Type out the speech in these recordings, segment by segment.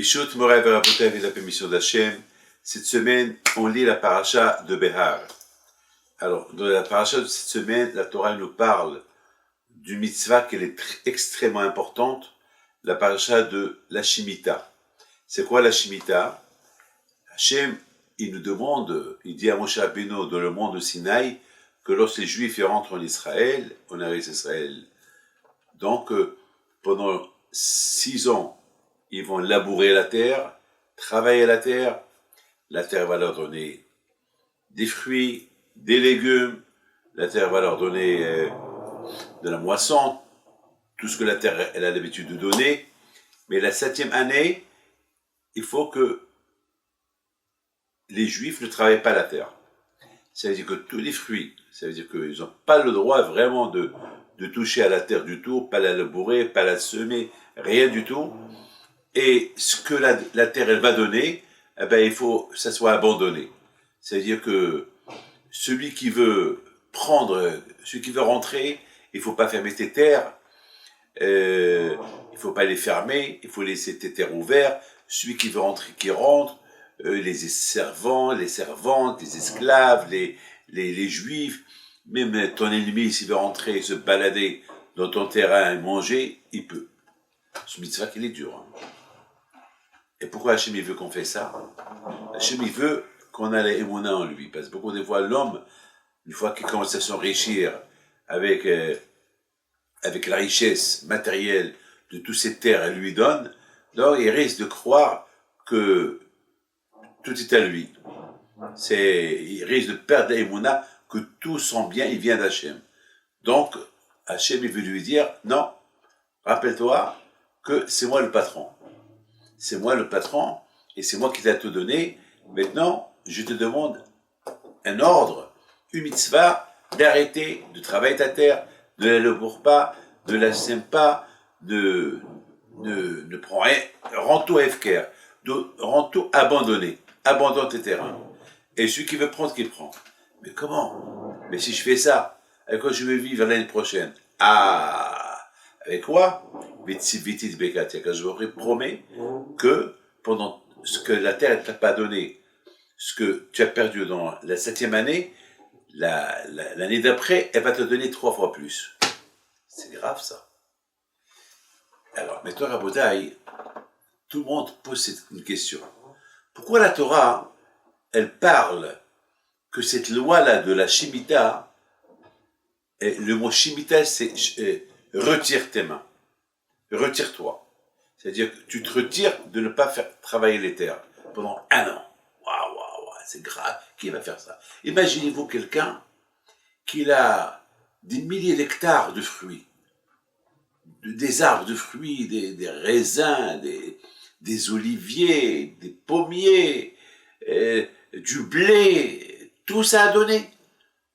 Bishut Moray Veraboté avec la permission d'Hachem. Cette semaine, on lit la paracha de Behar. Alors, dans la paracha de cette semaine, la Torah nous parle d'une mitzvah qui est extrêmement importante, la paracha de la Shemitah. C'est quoi la Shemitah? Hachem, il nous demande, il dit à Moshe Rabbeinu dans le mont de Sinaï, que lorsque les Juifs rentrent en Israël, en Eretz Israël, donc pendant 6 ans, ils vont labourer la terre, travailler la terre va leur donner des fruits, des légumes, la terre va leur donner de la moisson, tout ce que la terre elle a l'habitude de donner, mais la 7e année, il faut que les Juifs ne travaillent pas la terre. Ça veut dire que tous les fruits, ça veut dire qu'ils n'ont pas le droit vraiment de toucher à la terre du tout, pas la labourer, pas la semer, rien du tout. Et ce que la terre elle va donner, eh ben, il faut que ça soit abandonné. C'est-à-dire que celui qui veut rentrer, il ne faut pas fermer tes terres, il ne faut pas les fermer, il faut laisser tes terres ouvertes. Celui qui veut rentrer, qui rentre, les servants, les servantes, les esclaves, les juifs, même ton ennemi, s'il veut rentrer et se balader dans ton terrain et manger, il peut. Ce mitzvah qu'il est dur. Et pourquoi Hachem il veut qu'on fait ça? Hachem il veut qu'on ait l'émouna en lui. Parce que beaucoup de fois, l'homme, une fois qu'il commence à s'enrichir avec la richesse matérielle de toutes ces terres qu'elle lui donne, alors il risque de croire que tout est à lui. Il risque de perdre l'émouna, que tout son bien, il vient d'Hachem. Donc, Hachem il veut lui dire, non, rappelle-toi que c'est moi le patron. C'est moi le patron, et c'est moi qui t'ai tout donné. Maintenant, je te demande un ordre, une mitzvah, d'arrêter de travailler ta terre, ne la laboure pas, ne la sème pas, ne prends rien, rends tout efker, rends tout abandonné, abandonne tes terrains. Et celui qui veut prendre, qu'il prend. Mais comment? Mais si je fais ça, avec quoi je vais vivre l'année prochaine? Ah, avec quoi? Je vous promets que pendant ce que la terre ne t'a pas donné, ce que tu as perdu dans la 7e année, l'année d'après, elle va te donner 3 fois plus. C'est grave ça. Alors, maintenant, Rabotai, tout le monde pose une question. Pourquoi la Torah, elle parle que cette loi-là de la Shemitah, le mot Shemitah, c'est retire tes mains. Retire-toi. C'est-à-dire que tu te retires de ne pas faire travailler les terres pendant 1 an. Waouh, c'est grave. Qui va faire ça? Imaginez-vous quelqu'un qui a des milliers d'hectares de fruits, des arbres de fruits, des raisins, des oliviers, des pommiers, du blé, tout ça a donné.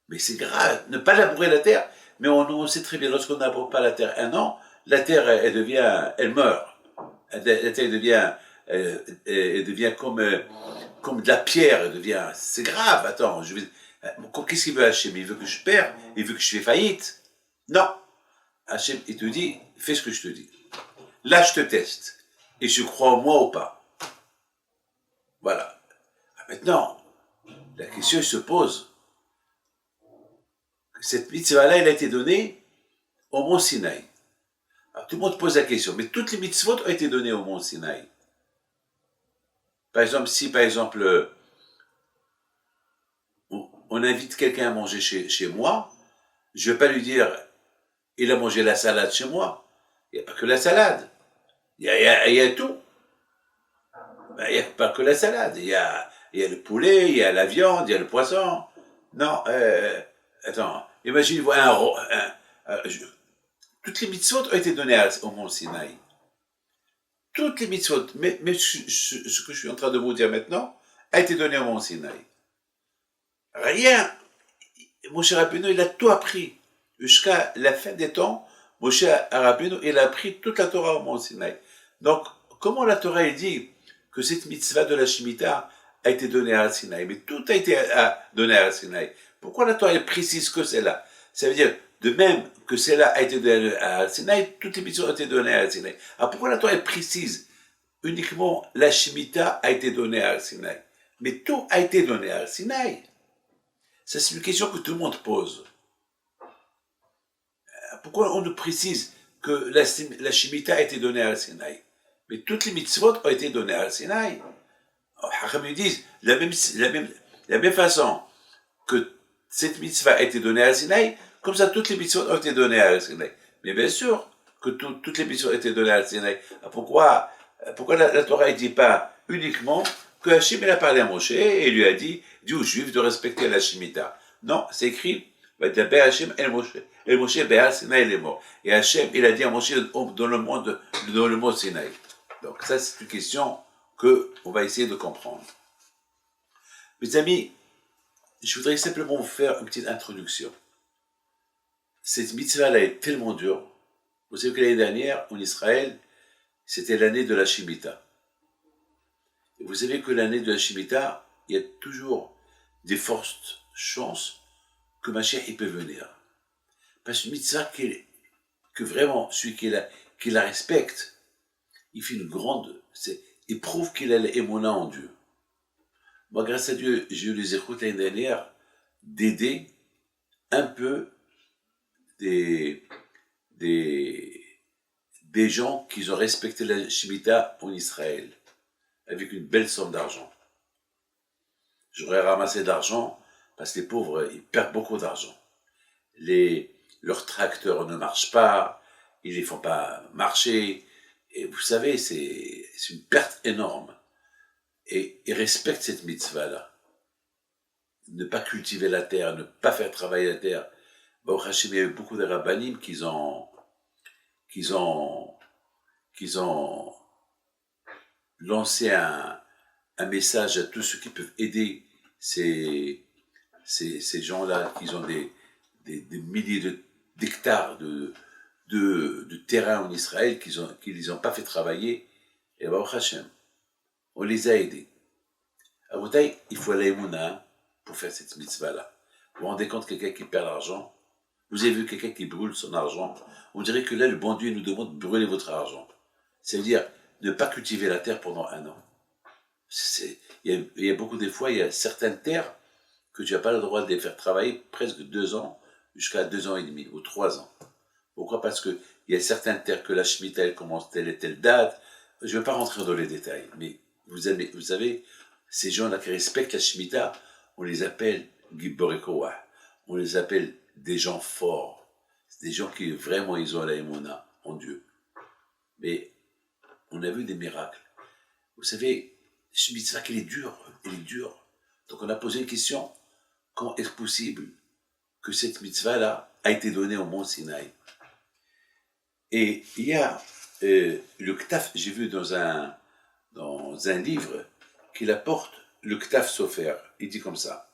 Mais c'est grave, ne pas labourer la terre. Mais on sait très bien, lorsqu'on n'aboure pas la terre 1 an, la terre, elle meurt. La terre devient comme de la pierre. C'est grave. Attends, qu'est-ce qu'il veut Hachem? Il veut que je perde? Il veut que je fais faillite? Non. Hachem, il te dit, fais ce que je te dis. Là, je te teste. Et je crois en moi ou pas. Voilà. Maintenant, la question se pose. Cette mitzvah-là, elle a été donnée au mont Sinaï. Alors, tout le monde pose la question, mais toutes les mitzvot ont été données au mont Sinaï. Par exemple, si on invite quelqu'un à manger chez moi, je ne vais pas lui dire, il a mangé la salade chez moi. Il n'y a pas que la salade. Il y a tout. Ben, il n'y a pas que la salade. Il y a le poulet, il y a la viande, il y a le poisson. Non, attends, imaginez-vous toutes les mitzvot ont été données au mont Sinaï. Toutes les mitzvot, mais ce que je suis en train de vous dire maintenant, a été donné au mont Sinaï. Rien. Moshe Rabbeinu, il a tout appris. Jusqu'à la fin des temps, Moshe Rabbeinu, il a appris toute la Torah au mont Sinaï. Donc, comment la Torah elle dit que cette mitzvah de la Shemitah a été donnée à Sinaï? Mais tout a été donné à Sinaï. Pourquoi la Torah elle précise que c'est là? Ça veut dire, de même que celle-là a été donnée à Sinaï, toutes les mitzvot ont été données à Sinaï. Alors pourquoi la Torah elle précise uniquement la Shemitah a été donnée à Sinaï. Mais tout a été donné à Sinaï. Ça, c'est une question que tout le monde pose. Pourquoi on nous précise que la Shemitah a été donnée à Sinaï? Mais toutes les mitzvot ont été données à Sinaï. Hacham ils disent, la même façon que cette mitzvah a été donnée à Sinaï, comme ça toutes les mitzvot ont été données à Sinaï. Mais bien sûr que toutes les mitzvot ont été données à Sinaï. Pourquoi la Torah ne dit pas uniquement que Hachem il a parlé à Moshe et lui a dit aux Juifs de respecter la Shemitah? Non, c'est écrit Vadaber Hachem el Moshe Be'al Sinaï les morts. Et Hachem il a dit à Moshe dans le mont Sinaï. Donc ça c'est une question que on va essayer de comprendre. Mes amis, je voudrais simplement vous faire une petite introduction. Cette mitzvah-là est tellement dure. Vous savez que l'année dernière, en Israël, c'était l'année de la Shemitah. Et vous savez que l'année de la Shemitah, il y a toujours des fortes chances que Mashiach il peut venir. Parce qu'une mitzvah que vraiment, celui qui la respecte, il fait une grande... il prouve qu'il a l'émona en Dieu. Moi, grâce à Dieu, j'ai eu les écoutes l'année dernière d'aider un peu des gens qui ont respecté la Shemitah en Israël, avec une belle somme d'argent. J'aurais ramassé d'argent, parce que les pauvres, ils perdent beaucoup d'argent. Leurs tracteurs ne marchent pas, ils ne les font pas marcher, et vous savez, c'est une perte énorme. Et ils respectent cette mitzvah-là. Ne pas cultiver la terre, ne pas faire travailler la terre. Bon, Hachem, il y a eu beaucoup de rabbanim qui ont lancé un message à tous ceux qui peuvent aider ces gens-là, qui ont des milliers d'hectares de terrain en Israël, qu'ils les ont pas fait travailler. Et Baruch Hashem, on les a aidés. À Boutaï, il faut aller à pour faire cette mitzvah-là. Vous vous rendez compte, quelqu'un qui perd l'argent, vous avez vu quelqu'un qui brûle son argent, on dirait que là, le bon Dieu nous demande de brûler votre argent. C'est-à-dire, ne pas cultiver la terre pendant 1 an. Il y a beaucoup de fois, il y a certaines terres que tu n'as pas le droit de les faire travailler presque 2 ans, jusqu'à 2 ans et demi, ou 3 ans. Pourquoi? Parce qu'il y a certaines terres que la Shemitah, elle commence telle et telle date. Je ne vais pas rentrer dans les détails, mais vous savez, ces gens-là qui respectent la Shemitah, on les appelle Giborei Koach. On les appelle des gens forts. C'est des gens qui vraiment, ils ont la émona en Dieu. Mais on a vu des miracles. Vous savez, cette mitzvah, elle est dure. Donc on a posé une question, quand est-ce possible que cette mitzvah-là a été donnée au mont Sinaï? Et il y a le Ktaf, j'ai vu dans un livre, qu'il apporte le Ktaf Sofer. Il dit comme ça: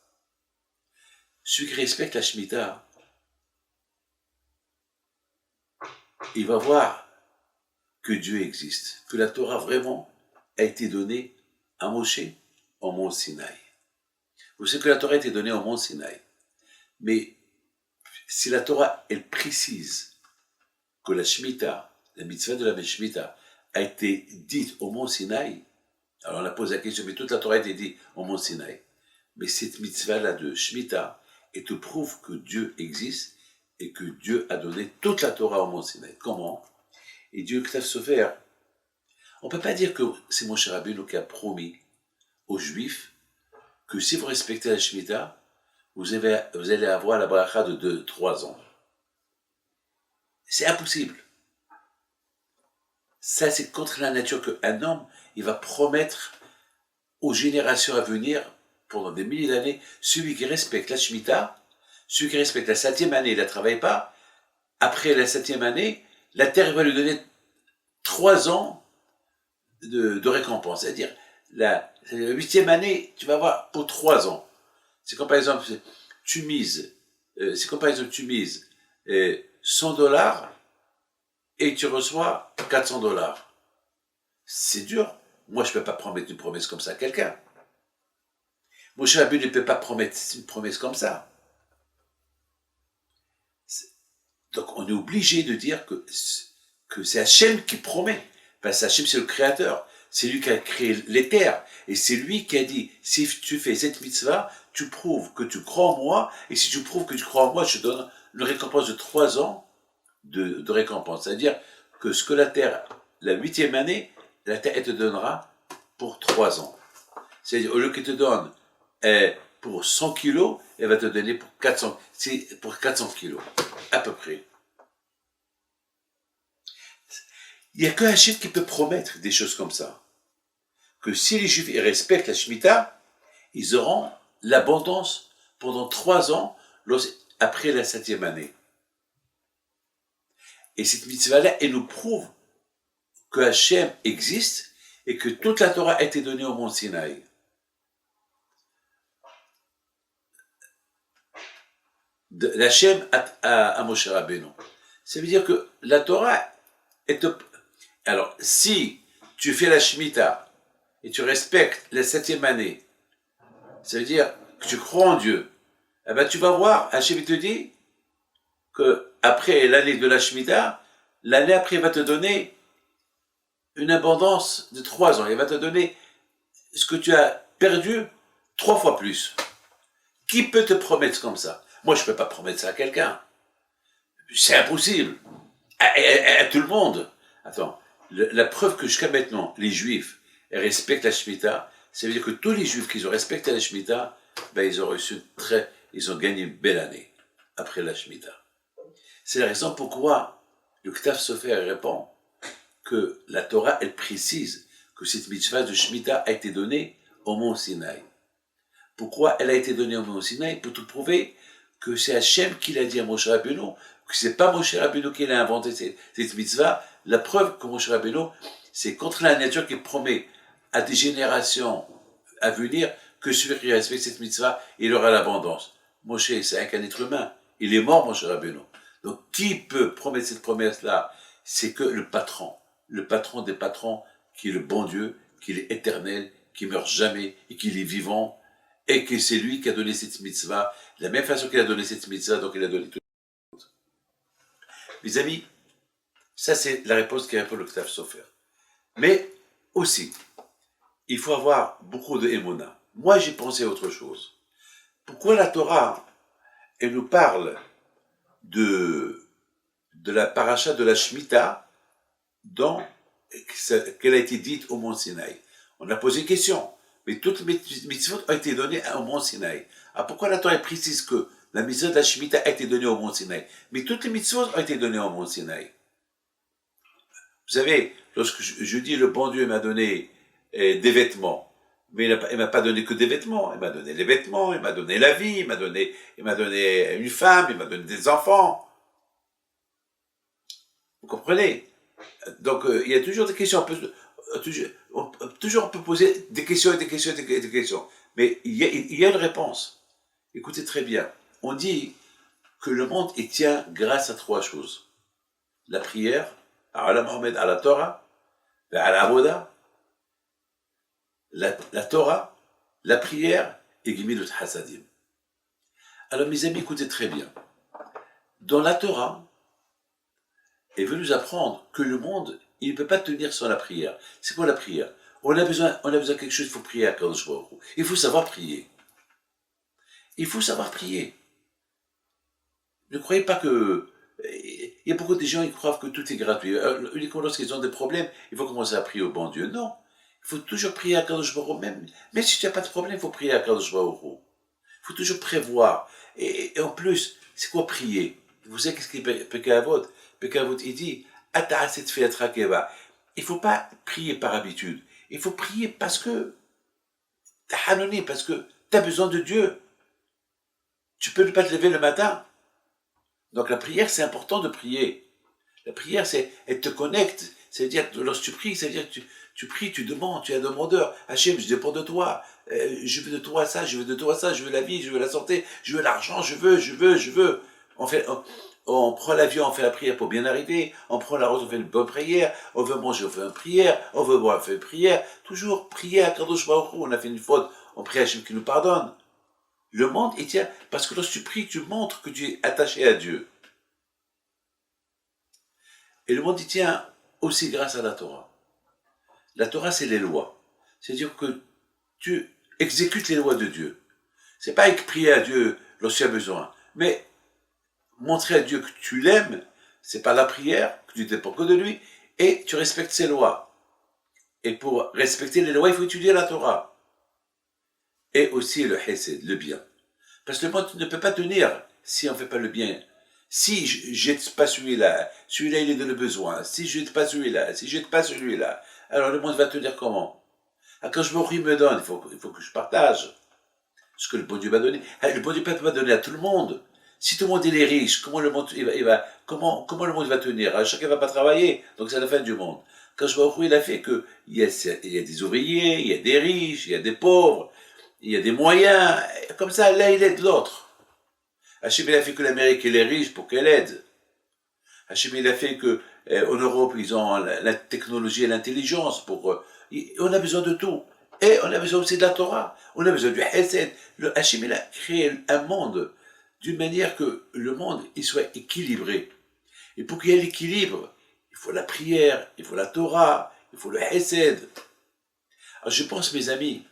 celui qui respecte la Shemitah, il va voir que Dieu existe, que la Torah vraiment a été donnée à Moshe au mont Sinaï. Vous savez que la Torah a été donnée au mont Sinaï. Mais si la Torah, elle précise que la Shemitah, la mitzvah de la Shemitah, a été dite au mont Sinaï, alors on a posé la question, mais toute la Torah a été dite au mont Sinaï. Mais cette mitzvah-là de Shemitah, elle te prouve que Dieu existe et que Dieu a donné toute la Torah au mont Sinaï. Comment? Et Dieu, Ktaf Sofer, on ne peut pas dire que c'est Moshe Rabbeinu qui a promis aux Juifs que si vous respectez la Shemitah, vous allez avoir la bracha de 2-3 ans. C'est impossible. Ça, c'est contre la nature qu'un homme, il va promettre aux générations à venir, pendant des milliers d'années, celui qui respecte la Shemitah, celui qui respecte la 7e année, il ne la travaille pas, après la 7e année, la terre va lui donner 3 ans de récompense. C'est-à-dire, la 8e année, tu vas avoir pour 3 ans. C'est comme par exemple, tu mises 100 $ et tu reçois 400 $. C'est dur. Moi, je ne peux pas promettre une promesse comme ça à quelqu'un. Moshe Rabbeinu ne peut pas promettre une promesse comme ça. Donc, on est obligé de dire que c'est Hachem qui promet. Parce que Hachem, c'est le créateur. C'est lui qui a créé les terres. Et c'est lui qui a dit, si tu fais cette mitzvah, tu prouves que tu crois en moi. Et si tu prouves que tu crois en moi, je te donne une récompense de 3 ans de récompense. C'est-à-dire que ce que la terre, la 8e année, la terre, elle te donnera pour 3 ans. C'est-à-dire, au lieu qu'elle te donne pour 100 kilos, elle va te donner pour 400, c'est pour 400 kilos, à peu près. Il n'y a que Hachem qui peut promettre des choses comme ça. Que si les Juifs ils respectent la Shemitah, ils auront l'abondance pendant 3 ans après la 7e année. Et cette mitzvah-là, elle nous prouve que Hachem existe et que toute la Torah a été donnée au mont Sinaï. D'Hachem à Moshe Rabbeinu. Ça veut dire que la Torah est... Alors, si tu fais la Shemitah et tu respectes la 7e année, ça veut dire que tu crois en Dieu, eh ben tu vas voir, Hachem te dit que après l'année de la Shemitah, l'année après il va te donner une abondance de 3 ans. Il va te donner ce que tu as perdu 3 fois plus. Qui peut te promettre comme ça? Moi, je ne peux pas promettre ça à quelqu'un. C'est impossible. À tout le monde. Attends, la preuve que jusqu'à maintenant, les Juifs respectent la Shemitah, ça veut dire que tous les Juifs qui ont respecté la Shemitah, ben, ils ont gagné une belle année après la Shemitah. C'est la raison pourquoi le Ktav Sofer répond que la Torah, elle précise que cette mitzvah de Shemitah a été donnée au mont Sinaï. Pourquoi elle a été donnée au mont Sinaï? Pour te prouver que c'est Hachem qui l'a dit à Moshe Rabbeinu, que c'est pas Moshe Rabbeinu qui l'a inventé cette mitzvah. La preuve que Moshe Rabbeinu, c'est contre la nature qui promet à des générations à venir que celui qui respecte cette mitzvah, il aura l'abondance. Moshe, c'est un être humain. Il est mort, Moshe Rabbeinu. Donc, qui peut promettre cette promesse-là? C'est que le patron des patrons, qui est le bon Dieu, qui est éternel, qui meurt jamais et qui est vivant, et que c'est lui qui a donné cette mitzvah, de la même façon qu'il a donné cette mitzvah, donc il a donné tout. Mes amis, ça c'est la réponse qui répond le Ktav Sofer. Mais aussi, il faut avoir beaucoup de émona. Moi j'ai pensé à autre chose. Pourquoi la Torah, elle nous parle de la paracha de la Shemitah qu'elle a été dite au mont Sinaï? On a posé une question. Mais toutes les mitzvot ont été données au mont Sinaï. Alors pourquoi la Torah précise que la mitzvah de la Shemitah a été donnée au mont Sinaï? Mais toutes les mitzvot ont été données au mont Sinaï. Vous savez, lorsque je dis le bon Dieu m'a donné des vêtements, mais il ne m'a pas donné que des vêtements, il m'a donné les vêtements, il m'a donné la vie, il m'a donné une femme, il m'a donné des enfants. Vous comprenez? Donc il y a toujours des questions. Toujours on peut poser des questions et des questions et des questions. Mais il y a une réponse. Écoutez très bien. On dit que le monde il tient grâce à 3 choses. La prière, à Mohammed, à la Torah, à la Avoda, la Torah, la prière et Gimilut Hasadim. Alors mes amis, écoutez très bien. Dans la Torah, elle veut nous apprendre que le monde, il ne peut pas tenir sans la prière. C'est quoi la prière? On a besoin de quelque chose, il faut prier à Kadosh Baruch Hu. Il faut savoir prier. Il faut savoir prier. Ne croyez pas que... Il y a beaucoup de gens qui croient que tout est gratuit. Uniquement lorsqu'ils ont des problèmes, il faut commencer à prier au bon Dieu. Non. Il faut toujours prier à Kadosh Baruch Hu. Même si tu n'as pas de problème, il faut prier à Kadosh Baruch Hu. Il faut toujours prévoir. Et en plus, c'est quoi prier? Vous savez qu'est-ce qu'il est Pekavot? Pekavot, il dit, il ne faut pas prier par habitude. Il faut prier parce que t'as hanoni, parce que t'as besoin de Dieu. Tu peux ne pas te lever le matin. Donc la prière, c'est important de prier. La prière, elle te connecte. C'est-à-dire que lorsque tu pries, c'est-à-dire que tu pries, tu demandes, tu es un demandeur. Hachem, je dépends de toi. Je veux de toi ça, je veux de toi ça, je veux la vie, je veux la santé, je veux l'argent, je veux. On prend l'avion, on fait la prière pour bien arriver. On prend la route, on fait une bonne prière. On veut manger, on fait une prière. On veut boire, on fait une prière. Toujours prier à Kadosh Baruch Hu. On a fait une faute, on prie à Hachem qui nous pardonne. Le monde, il tient, parce que lorsque tu pries, tu montres que tu es attaché à Dieu. Et le monde, il tient aussi grâce à la Torah. La Torah, c'est les lois. C'est-à-dire que tu exécutes les lois de Dieu. C'est pas prier à Dieu lorsqu'il y a besoin. Mais montrer à Dieu que tu l'aimes, c'est pas la prière, que tu ne dépends que de lui, et tu respectes ses lois. Et pour respecter les lois, il faut étudier la Torah. Et aussi le hesed, le bien. Parce que le monde ne peut pas tenir si on ne fait pas le bien. Si je jette pas celui-là, celui-là il est dans le besoin. Si je jette pas celui-là, si je jette pas celui-là, alors le monde va tenir comment? Quand je me donne, il faut que je partage ce que le bon Dieu m'a donné. Le bon Dieu ne peut pas donner à tout le monde. Si tout le monde est riche, comment le monde comment le monde va tenir? Chacun ne va pas travailler, donc c'est la fin du monde. Quand je vois il a fait que il y a des ouvriers, il y a des riches, il y a des pauvres, il y a des moyens. Comme ça, l'un il aide l'autre. Hachem il a fait que l'Amérique elle est riche pour qu'elle aide. Hachem il a fait que en Europe ils ont la technologie et l'intelligence pour. On a besoin de tout. Et on a besoin aussi de la Torah. On a besoin du Hesed. Hachem il a créé un monde d'une manière que le monde il soit équilibré. Et pour qu'il y ait l'équilibre, il faut la prière, il faut la Torah, il faut le Hesed. Alors je pense, mes amis,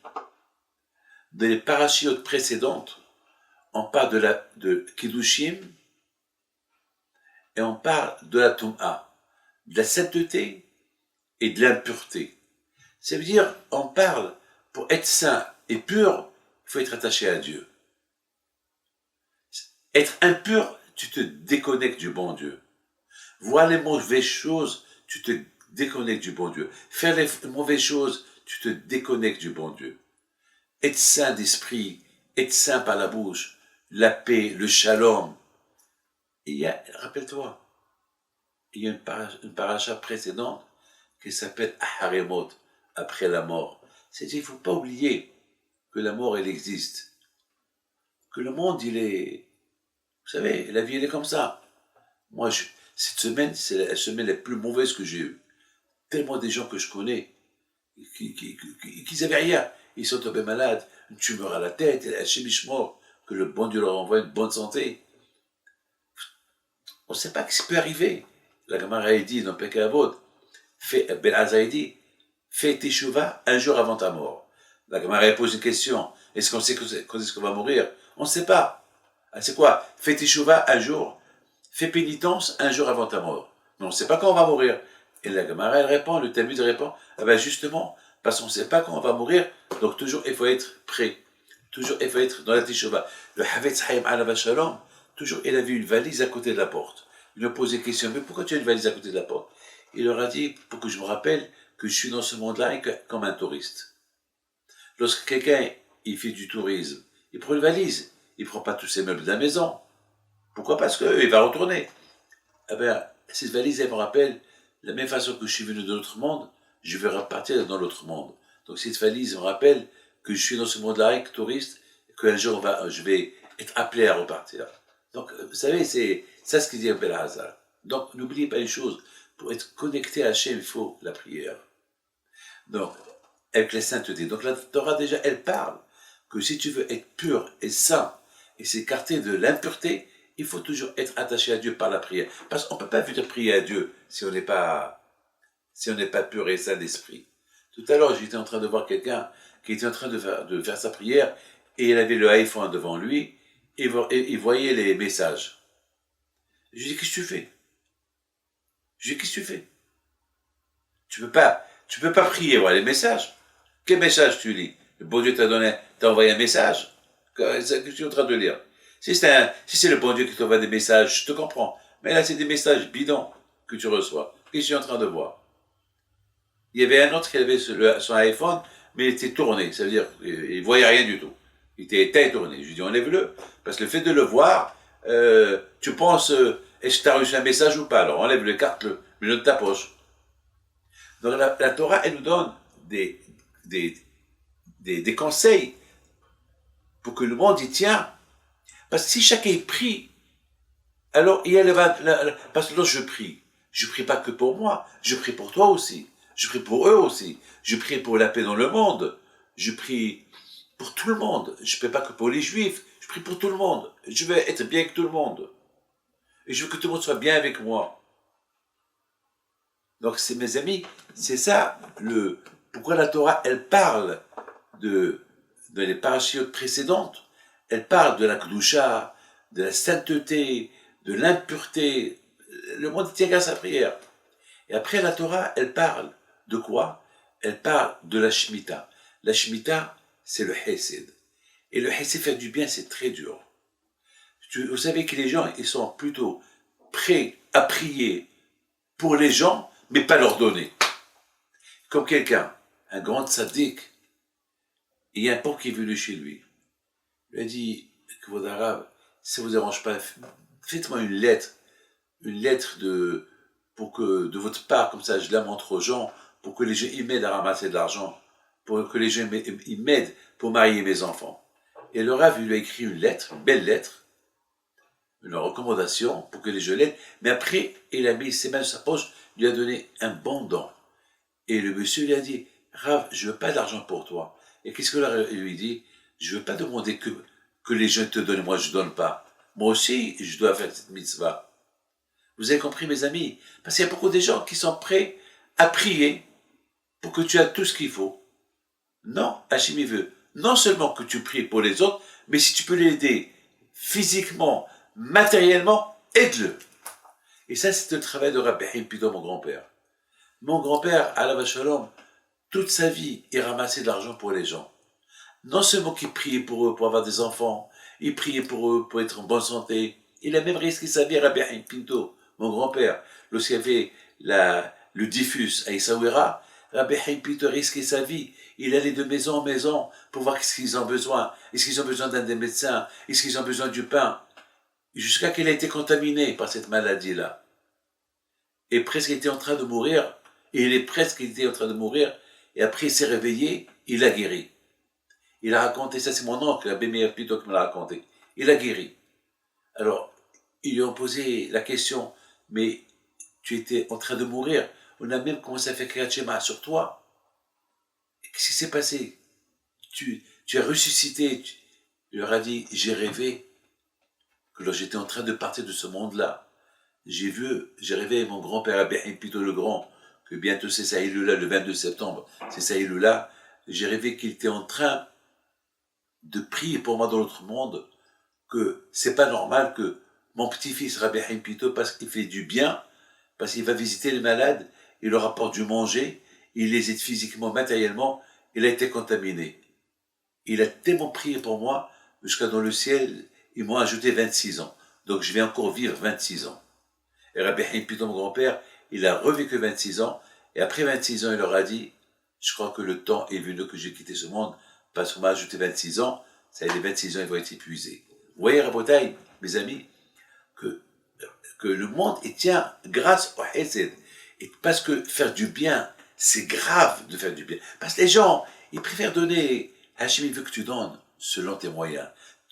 dans les parachiotes précédentes, on parle de Kiddushim et on parle de la Tum'a, de la sainteté et de l'impureté. Ça veut dire, on parle, pour être saint et pur, il faut être attaché à Dieu. Être impur, tu te déconnectes du bon Dieu. Voir les mauvaises choses, tu te déconnectes du bon Dieu. Faire les mauvaises choses, tu te déconnectes du bon Dieu. Être saint d'esprit, être saint par la bouche, la paix, le shalom. Et rappelle-toi, il y a une paracha précédente qui s'appelle Aharemot, après la mort. C'est-à-dire qu'il ne faut pas oublier que la mort, elle existe. Que le monde, il est... Vous savez, la vie, elle est comme ça. Moi, cette semaine, c'est la semaine la plus mauvaise que j'ai eue. Tellement des gens que je connais, qui n'avaient rien. Ils sont tombés malades, une tumeur à la tête, un chimichemort, que le bon Dieu leur envoie une bonne santé. On ne sait pas ce qui peut arriver. La Gemara a dit dans Pirkei Avot, Ben Azai dit, fais teshuva un jour avant ta mort. La Gemara a posé une question, est-ce qu'on sait quand est-ce qu'on va mourir? On ne sait pas. C'est quoi? Fais teshuva un jour, fais pénitence un jour avant ta mort. Mais on ne sait pas quand on va mourir. Et la Gemara, elle répond, le Talmud répond, ah ben justement, parce qu'on ne sait pas quand on va mourir, donc toujours il faut être prêt. Toujours il faut être dans la teshuva. Le Havetz Chaim Alav Shalom, toujours il a vu une valise à côté de la porte. Il lui a posé la question, mais pourquoi tu as une valise à côté de la porte? Il leur a dit, pour que je me rappelle que je suis dans ce monde-là comme un touriste. Lorsque quelqu'un il fait du tourisme, il prend une valise, il ne prend pas tous ses meubles de la maison. Pourquoi? Parce qu'il va retourner. Eh bien, cette valise, elle me rappelle, de la même façon que je suis venu de l'autre monde, je vais repartir dans l'autre monde. Donc cette valise me rappelle que je suis dans ce monde-là avec touriste, et qu'un jour je vais être appelé à repartir. Donc, vous savez, c'est ça ce qu'il dit Bel Hazar. Donc, n'oubliez pas une chose, pour être connecté à Hachem, il faut la prière. Donc, avec la sainteté. Donc, la Torah, déjà, elle parle que si tu veux être pur et saint et s'écarter de l'impureté, il faut toujours être attaché à Dieu par la prière. Parce qu'on ne peut pas venir prier à Dieu si on n'est pas pur et saint d'esprit. Tout à l'heure, j'étais en train de voir quelqu'un qui était en train de faire sa prière et il avait le iPhone devant lui et il voyait les messages. Je lui dis, qu'est-ce que tu fais? Je lui dis, qu'est-ce que tu fais? Tu peux pas prier, voir les messages. Quel message tu lis? Le bon Dieu t'a envoyé un message. Qu'est-ce que tu es en train de lire? Si c'est le bon Dieu qui t'envoie des messages, je te comprends. Mais là, c'est des messages bidons que tu reçois. Qu'est-ce que tu es en train de voir? Il y avait un autre qui avait son iPhone, mais il était tourné. Ça veut dire qu'il ne voyait rien du tout. Il était éteint et tourné. Je lui dis, enlève-le. Parce que le fait de le voir, tu penses, est-ce que tu as reçu un message ou pas? Alors enlève-le, écarte-le, mets-le de ta poche. Donc la Torah, elle nous donne des conseils pour que le monde y tient. Parce que si chacun prie, alors il y a parce que lorsque je prie pas que pour moi, je prie pour toi aussi, je prie pour eux aussi, je prie pour la paix dans le monde, je prie pour tout le monde, je ne prie pas que pour les juifs, je prie pour tout le monde, je veux être bien avec tout le monde, et je veux que tout le monde soit bien avec moi. Donc c'est mes amis, c'est ça pourquoi la Torah, elle parle dans les parachutes précédentes, elle parle de la Kedusha, de la sainteté, de l'impureté. Le monde tient grâce à la prière. Et après, la Torah, elle parle de quoi? Elle parle de la Shemitah. La Shemitah, c'est le Hesed. Et le Hesed, faire du bien, c'est très dur. Vous savez que les gens, ils sont plutôt prêts à prier pour les gens, mais pas leur donner. Comme quelqu'un, un grand tzaddik, il y a un pauvre qui est venu chez lui. Il lui a dit, que vos arabes, si ça vous dérange pas, faites-moi une lettre pour que, de votre part, comme ça je la montre aux gens, pour que les gens y m'aident à ramasser de l'argent, pour que les gens y m'aident pour marier mes enfants. Et le Rav, il lui a écrit une lettre, une belle lettre, une recommandation pour que les gens l'aident, mais après, il a mis ses mains dans sa poche, il lui a donné un bon don. Et le monsieur lui a dit, Rav, je veux pas d'argent pour toi. Et qu'est-ce que le Rav lui dit? Je veux pas demander que les gens te donnent, moi je donne pas. Moi aussi, je dois faire cette mitzvah. Vous avez compris, mes amis? Parce qu'il y a beaucoup de gens qui sont prêts à prier pour que tu aies tout ce qu'il faut. Non, Hachem il veut non seulement que tu pries pour les autres, mais si tu peux l'aider physiquement, matériellement, aide-le. Et ça, c'est le travail de Rabbi Haim Pito, mon grand-père. Mon grand-père, Alav Shalom, toute sa vie, il ramassait de l'argent pour les gens. Non seulement qu'il priait pour eux, pour avoir des enfants, il priait pour eux, pour être en bonne santé. Il a même risqué sa vie, Rabbi Haim Pinto, mon grand-père. Lorsqu'il y avait le diffus à Essaouira, Rabbi Haim Pinto risquait sa vie. Il allait de maison en maison pour voir ce qu'ils ont besoin. Est-ce qu'ils ont besoin d'un des médecins? Est-ce qu'ils ont besoin du pain? Jusqu'à qu'il a été contaminé par cette maladie-là. Et presque il était en train de mourir. Et il est presque était en train de mourir. Et après il s'est réveillé, il a guéri. Il a raconté, ça c'est mon oncle, l'abbé Meir Pito qui me l'a raconté. Il a guéri. Alors, ils lui ont posé la question, mais tu étais en train de mourir. On a même commencé à faire Kriyat Shema sur toi. Qu'est-ce qui s'est passé? Tu as ressuscité. Il leur a dit, j'ai rêvé que lorsque j'étais en train de partir de ce monde-là, j'ai rêvé mon grand-père Abbé Pito le Grand, que bientôt c'est sa Iloula, le 22 septembre, c'est sa Iloula. J'ai rêvé qu'il était en train de prier pour moi dans l'autre monde, que c'est pas normal que mon petit-fils Rabbi Haim Pito, parce qu'il fait du bien, parce qu'il va visiter les malades, il leur apporte du manger, il les aide physiquement, matériellement, il a été contaminé. Il a tellement prié pour moi, jusqu'à dans le ciel, ils m'ont ajouté 26 ans. Donc je vais encore vivre 26 ans. Et Rabbi Haim Pito, mon grand-père, il a revécu 26 ans, et après 26 ans, il leur a dit, je crois que le temps est venu que j'ai quitté ce monde, parce qu'on m'a ajouté 26 ans, ça y est, les 26 ans, ils vont être épuisés. Vous voyez, Rabotaï, mes amis, que le monde il tient grâce au Hesed. Et parce que faire du bien, c'est grave de faire du bien. Parce que les gens, ils préfèrent donner. Hachem, il veut que tu donnes selon tes moyens.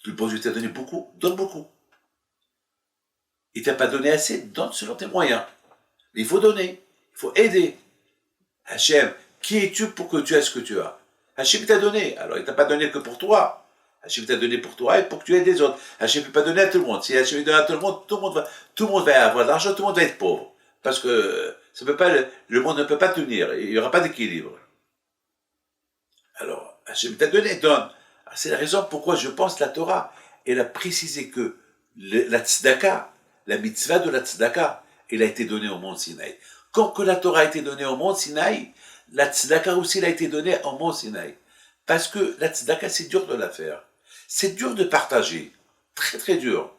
Le bon Dieu t'a donné beaucoup, donne beaucoup. Il t'a pas donné assez, donne selon tes moyens. Mais il faut donner, il faut aider. Hachem, qui es-tu pour que tu aies ce que tu as? Hachem t'a donné, alors il t'a pas donné que pour toi. Hachem t'a donné pour toi et pour que tu aides les autres. Hachem ne peut pas donner à tout le monde. Si Hachem donne à tout le monde va avoir de l'argent, tout le monde va être pauvre. Parce que ça peut pas, le monde ne peut pas tenir. Il n'y aura pas d'équilibre. Alors, Hachem t'a donné, donne. C'est la raison pourquoi je pense que la Torah, elle a précisé que la tzedaka, la mitzvah de la tzedaka, elle a été donnée au mont Sinaï. Comme que la Torah a été donnée au mont Sinaï, la tzedaka aussi elle a été donnée au mont Sinaï. Parce que la tzedaka, c'est dur de la faire. C'est dur de partager. Très très dur.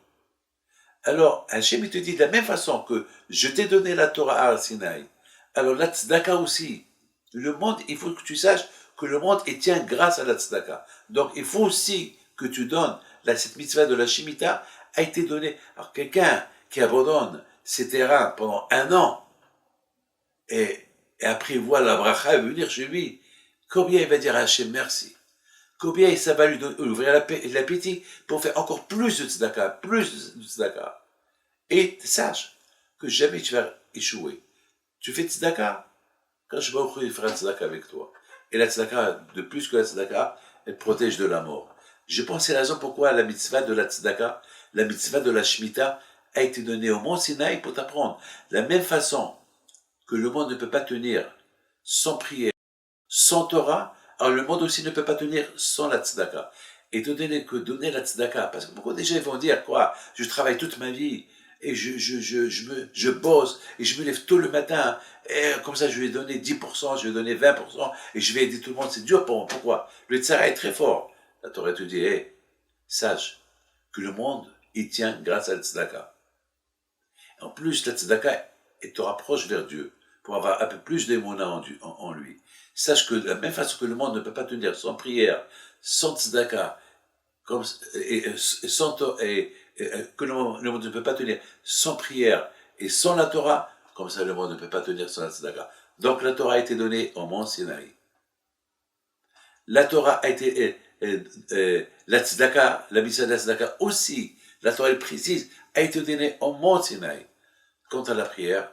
Alors, Hachem, il te dit de la même façon que je t'ai donné la Torah à Sinaï. Alors, la tzedaka aussi. Le monde, il faut que tu saches que le monde est tient grâce à la tzedaka. Donc, il faut aussi que tu donnes, cette mitzvah de la Shemitah a été donnée. Alors, quelqu'un qui abandonne ses terrains pendant 1 an, et après il voit la bracha venir chez lui, combien il va dire à Hachem merci? Combien ça va lui ouvrir l'appétit pour faire encore plus de tzedaka, plus de tzedaka. Et sache que jamais tu vas échouer. Tu fais tzedaka, quand je vais offrir, il fera tzedaka avec toi. Et la tzedaka, de plus que la tzedaka, elle protège de la mort. Je pense que c'est la raison pourquoi la mitzvah de la tzedaka, la mitzvah de la Shemitah, a été donnée au mont Sinaï pour t'apprendre. De la même façon que le monde ne peut pas tenir sans prière, sans Torah, alors le monde aussi ne peut pas tenir sans la tzedaka. Et donner la tzedaka, parce que beaucoup de gens vont dire, quoi, je travaille toute ma vie, et je bosse, et je me lève tôt le matin, et comme ça je vais donner 10%, je vais donner 20%, et je vais aider tout le monde, c'est dur pour moi. Pourquoi? Le tzara est très fort. La Torah te dit, hé, sache que le monde, il tient grâce à la tzedaka. En plus, la tzedaka, elle te rapproche vers Dieu, pour avoir un peu plus d'émona en lui. Sache que de la même façon que le monde ne peut pas tenir sans prière, sans tzedaka, comme, que le monde ne peut pas tenir sans prière et sans la Torah, comme ça le monde ne peut pas tenir sans la tzedaka. Donc la Torah a été donnée au mont Sinaï. La Torah a été, la tzedaka, la mission de la tzedaka aussi, la Torah elle précise, a été donnée au mont Sinaï. Quant à la prière,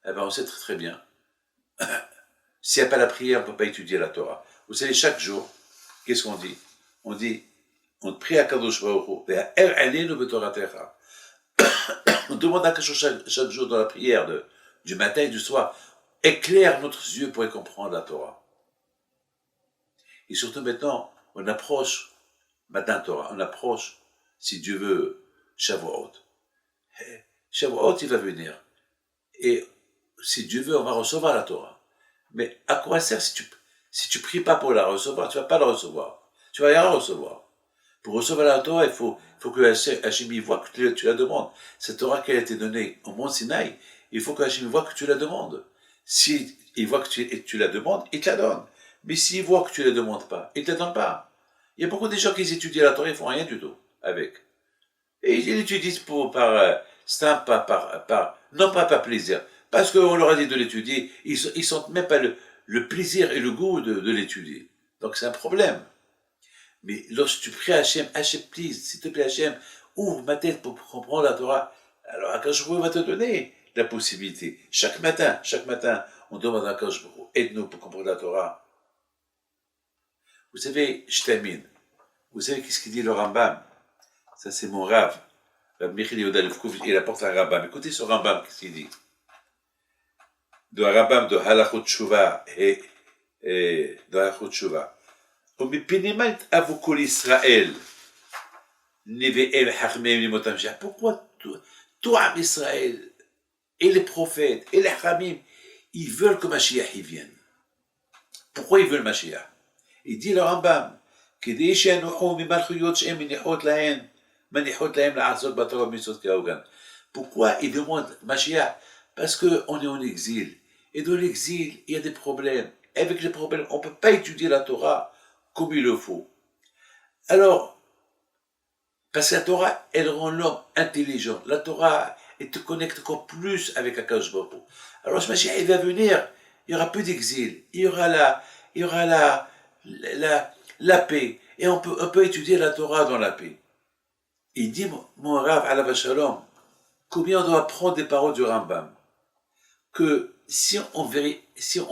eh ben on sait très très bien. S'il n'y a pas la prière, on ne peut pas étudier la Torah. Vous savez, chaque jour, qu'est-ce qu'on dit? On prie à Kadosh Baruch Hu, on demande à Kadosh chaque jour dans la prière du matin et du soir, éclaire notre yeux pour y comprendre la Torah. Et surtout maintenant, on approche, matin Torah, on approche, si Dieu veut, Shavuot. Shavuot, il va venir. Et si Dieu veut, on va recevoir la Torah. Mais à quoi sert si tu pries pas pour la recevoir, tu vas pas la recevoir. Tu vas rien recevoir. Pour recevoir la Torah, il faut que Hachem voit que tu la demandes. Cette Torah qui a été donnée au mont Sinaï, il faut que Hachem voit que tu la demandes. Si il voit que tu la demandes, il te la donne. Mais s'il voit que tu ne la demandes pas, il ne te la donne pas. Il y a beaucoup de gens qui étudient la Torah, ils ne font rien du tout avec. Et ils l'étudient non pas par plaisir, parce qu'on leur a dit de l'étudier, ils sentent même pas le plaisir et le goût de l'étudier. Donc c'est un problème. Mais lorsque tu pries à Hachem, Hachem, please, s'il te plaît Hachem, ouvre ma tête pour comprendre la Torah, alors Akash Baruch va te donner la possibilité. Chaque matin, on demande à Akash Baruch, aide-nous pour comprendre la Torah. Vous savez, je termine. Vous savez qu'est-ce qu'il dit le Rambam? Ça c'est mon Rav. Rav Michel Yehuda Lefkouf, il apporte un Rambam. Écoutez ce Rambam, qu'est-ce qu'il dit? De Rambam de Halachot Shuvah et de Halachot Shuvah. Pourquoi toi, Israël, et les prophètes, et les Hamim, ils veulent que Mashiach y vienne? Pourquoi ils veulent Mashiach? Il dit le Rambam, pourquoi ils demandent Mashiach? Parce qu'on est en exil. Et dans l'exil, il y a des problèmes. Avec les problèmes, on ne peut pas étudier la Torah comme il le faut. Alors, parce que la Torah, elle rend l'homme intelligent. La Torah, elle te connecte encore plus avec Akadosh Baruch Hu. Alors, ce Mashiach, il va venir, il y aura plus d'exil, il y aura la paix, et on peut étudier la Torah dans la paix. Il dit, mon Rav, alav shalom, combien on doit prendre des paroles du Rambam, que si on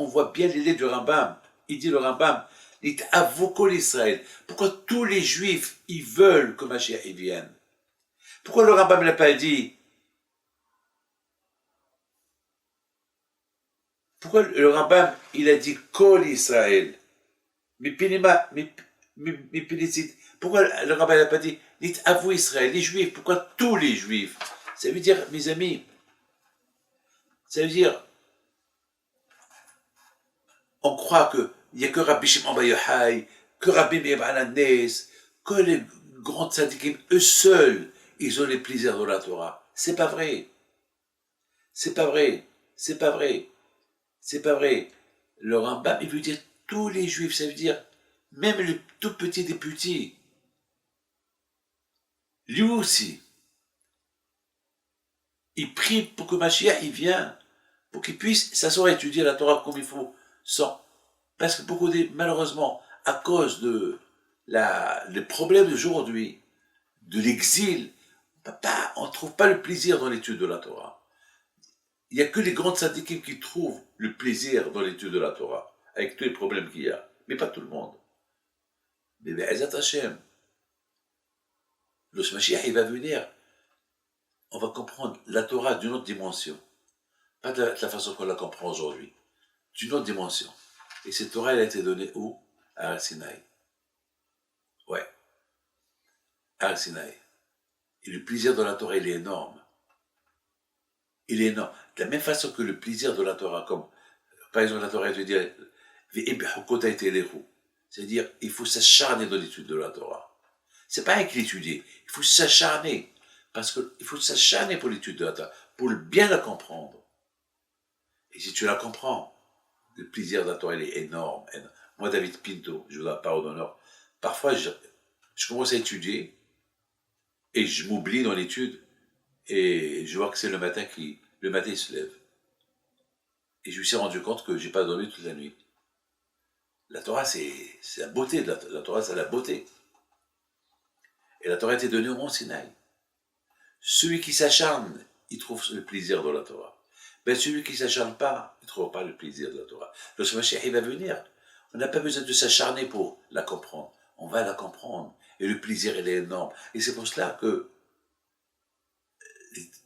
voit bien les lettres du Rambam, il dit le Rambam, dit avoko l'Israël. Pourquoi tous les Juifs, ils veulent que Mashiach y vienne? Pourquoi le Rambam n'a pas dit? Pourquoi le Rambam, il a dit Kol Israël? Pourquoi le Rambam n'a pas dit dites à vous Israël, les Juifs? Pourquoi tous les Juifs? Ça veut dire, mes amis, ça veut dire, on croit qu'il n'y a que Rabbi Shimon Bar Yochai, que Rabbi Meir Baal HaNes, que les grands tzadikim, eux seuls, ils ont les plaisirs de la Torah. C'est pas vrai. C'est pas vrai. C'est pas vrai. C'est pas vrai. Le Rambam, il veut dire tous les Juifs, ça veut dire même le tout petit des petits. Lui aussi. Il prie pour que Mashiach il vienne, pour qu'il puisse s'asseoir et étudier la Torah comme il faut, sans. Parce que beaucoup malheureusement, à cause de les problèmes d'aujourd'hui, de l'exil, on ne trouve pas le plaisir dans l'étude de la Torah. Il n'y a que les grandes tzadikim qui trouvent le plaisir dans l'étude de la Torah, avec tous les problèmes qu'il y a, mais pas tout le monde. Mais Be'ezat Hashem, le Mashiach il va venir, on va comprendre la Torah d'une autre dimension, pas de la façon qu'on la comprend aujourd'hui, d'une autre dimension. Et cette Torah, elle a été donnée où? À Har Sinaï. Ouais, à Har Sinaï. Et le plaisir de la Torah, il est énorme. Il est énorme. De la même façon que le plaisir de la Torah, comme par exemple la Torah, elle te dit, c'est-à-dire, il faut s'acharner dans l'étude de la Torah. C'est pas rien qu'il étudie, il faut s'acharner. Parce qu'il faut s'acharner pour l'étude de la Torah, pour bien la comprendre. Et si tu la comprends, le plaisir de la Torah, il est énorme. Moi, David Pinto, je vous la parole d'honneur, parfois, je commence à étudier et je m'oublie dans l'étude et je vois que c'est le matin il se lève. Et je me suis rendu compte que j'ai pas dormi toute la nuit. La Torah, c'est la beauté. La Torah, c'est la beauté. Et la Torah a été donnée au mont Sinaï. Celui qui s'acharne, il trouve le plaisir de la Torah. Mais celui qui ne s'acharne pas, il ne trouve pas le plaisir de la Torah. Lorsque Mashiach va venir, on n'a pas besoin de s'acharner pour la comprendre. On va la comprendre. Et le plaisir, il est énorme. Et c'est pour cela que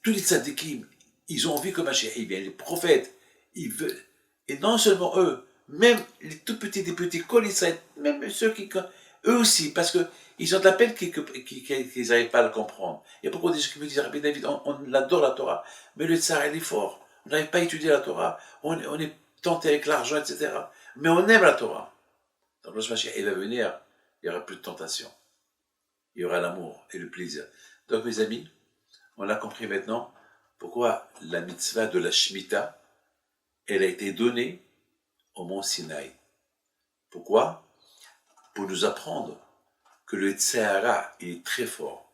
tous les tzadikim, ils ont envie que Mashiach vienne. Les prophètes, ils veulent. Et non seulement eux, même les tout petits, des petits colisètes, même ceux qui... Eux aussi, parce que ils ont de la peine qu'ils n'arrivent pas à le comprendre. Il y a beaucoup de gens qui me disent, Rabbi David, on adore la Torah, mais le tsar, il est fort. On n'arrive pas à étudier la Torah, on est tenté avec l'argent, etc. Mais on aime la Torah. Donc lorsque Mashiach va venir, il n'y aura plus de tentation. Il y aura l'amour et le plaisir. Donc mes amis, on a compris maintenant pourquoi la mitzvah de la Shemitah, elle a été donnée au mont Sinaï. Pourquoi? Pour nous apprendre que le Tzahara est très fort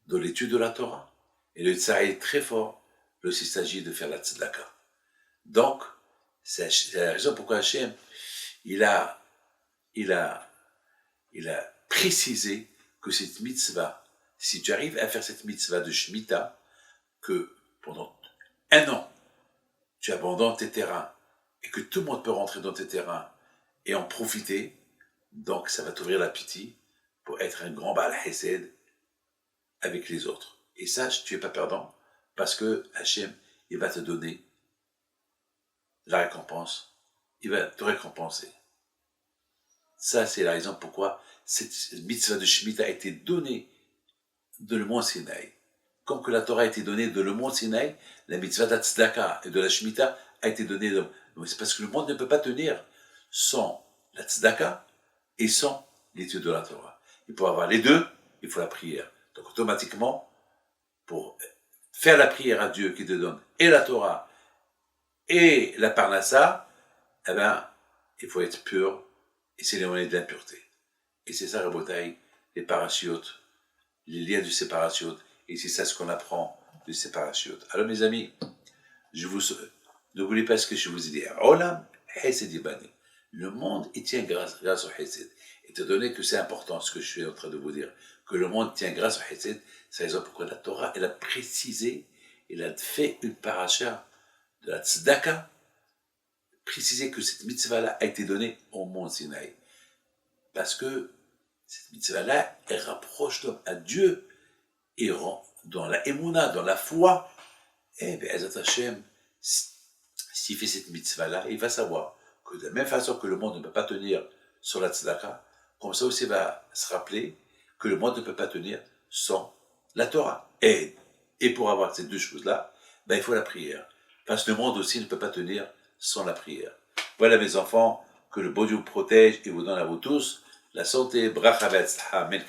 dans l'étude de la Torah, et le Tzahara est très fort lorsqu'il s'agit de faire la Tzedaka. Donc, c'est la raison pourquoi Hachem, il a précisé que cette mitzvah, si tu arrives à faire cette mitzvah de Shemitah, que pendant 1 an, tu abandonnes tes terrains, et que tout le monde peut rentrer dans tes terrains et en profiter, donc ça va t'ouvrir l'appétit pour être un grand Baal Hesed avec les autres. Et sache, tu n'es pas perdant, parce que Hachem, il va te donner la récompense, il va te récompenser. Ça, c'est la raison pourquoi cette mitzvah de Shemitah a été donnée de le mont Sinaï. Comme que la Torah a été donnée de le mont Sinaï, la mitzvah de la Tzedaka et de la Shemitah a été donnée de... C'est parce que le monde ne peut pas tenir sans la Tzedaka et sans l'étude de la Torah. Et pour avoir les deux, il faut la prière. Donc automatiquement, pour faire la prière à Dieu qui te donne et la Torah et la Parnassa, eh ben, il faut être pur et s'éloigner de l'impureté. Et c'est ça, Rabotai, les parachutes, les liens de séparation. Et c'est ça ce qu'on apprend de séparation. Alors mes amis, n'oubliez pas ce que je vous ai dit. Olam Hesed Yibani. Le monde, il tient grâce au Hesed. Étant donné que c'est important ce que je suis en train de vous dire, que le monde tient grâce au Hesed, c'est la raison pourquoi la Torah, elle a précisé, elle a fait une paracha de la Tzedaka, préciser que cette mitzvah-là a été donnée au mont Sinaï. Parce que cette mitzvah-là, elle rapproche l'homme à Dieu et rend dans la émouna, dans la foi. Eh bien, Ezat Hashem, s'il fait cette mitzvah-là, il va savoir que de la même façon que le monde ne peut pas tenir sur la tzedaka, comme ça aussi il va se rappeler que le monde ne peut pas tenir sans la Torah. Et pour avoir ces deux choses-là, ben, il faut la prière. Parce que le monde aussi ne peut pas tenir sans la prière. Voilà mes enfants, que le bon Dieu vous protège et vous donne à vous tous la santé, bracha ve'atzlacha, amen.